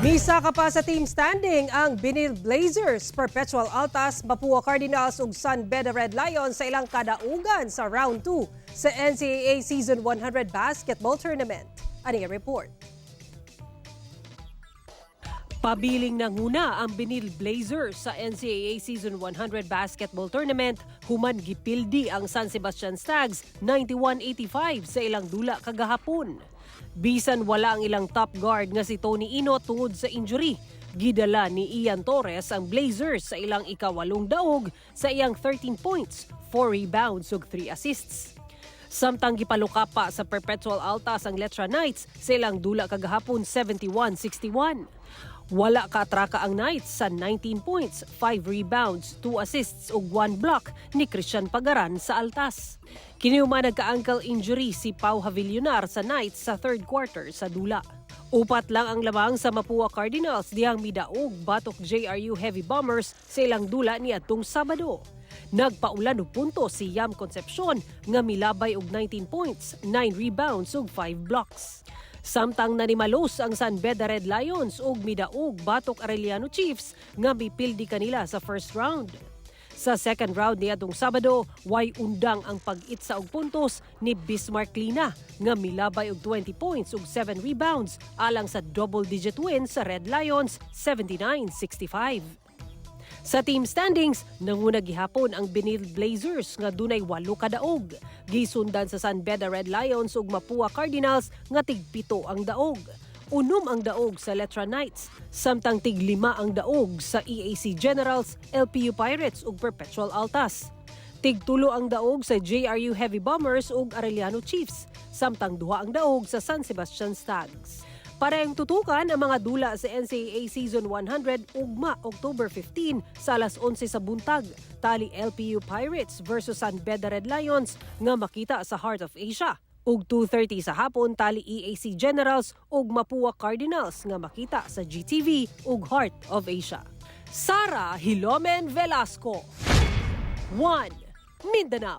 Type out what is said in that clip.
Misaka pa sa team standing ang Binil Blazers, Perpetual Altas, Mapua Cardinals ug San Beda Red Lions sa ilang kadaugan sa round 2 sa NCAA Season 100 Basketball Tournament. Ani nga report. Pabiling nanguna ang Binil Blazers sa NCAA Season 100 Basketball Tournament human gipildi ang San Sebastian Stags 91-85 sa ilang dula kagahapon. Bisan wala ang ilang top guard nga si Tony Ino tungod sa injury, gidala ni Ian Torres ang Blazers sa ilang ikawalong daog sa iyang 13 points, 4 rebounds ug 3 assists. Samtang gipaluka pa sa Perpetual Altas ang Letra Knights sa ilang dula kagahapon 71-61. Wala kaatraka ang Knights sa 19 points, 5 rebounds, 2 assists ug 1 block ni Christian Pagaran sa Altas. Kiniuma nagka-ankle injury si Pau Havillonar sa Knights sa third quarter sa dula. Upat lang ang lamang sa Mapua Cardinals dihang midaog batok JRU Heavy Bombers sa ilang dula niadtong Sabado. Nagpaulan og punto si Yam Concepcion nga milabay og 19 points, 9 rebounds ug 5 blocks. Samtang nanimalos ang San Beda Red Lions ug midaog batok Arellano Chiefs nga mipildi kanila sa first round. Sa second round niadtong Sabado, way undang ang pag-itsa og puntos ni Bismarck Lina nga milabay og 20 points ug 7 rebounds alang sa double-digit win sa Red Lions 79-65. Sa team standings, nanguna gihapon ang Binil Blazers nga dunay 8 kadaog. Gisundan sa San Beda Red Lions ug Mapua Cardinals nga tig-7 ang daog. 6 ang daog sa Letra Knights, samtang tig-5 ang daog sa EAC Generals, LPU Pirates ug Perpetual Altas. Tig-3 ang daog sa JRU Heavy Bombers ug Arellano Chiefs, samtang 2 ang daog sa San Sebastian Stags. Parehong tutukan ang mga dula sa NCAA Season 100 ugma October 15 sa alas 11 sa buntag. Tali LPU Pirates versus San Beda Red Lions nga makita sa Heart of Asia. Ug 2:30 sa hapon tali EAC Generals ug Mapua Cardinals nga makita sa GTV ug Heart of Asia. Sara Hilomen Velasco, 1 Mindanao.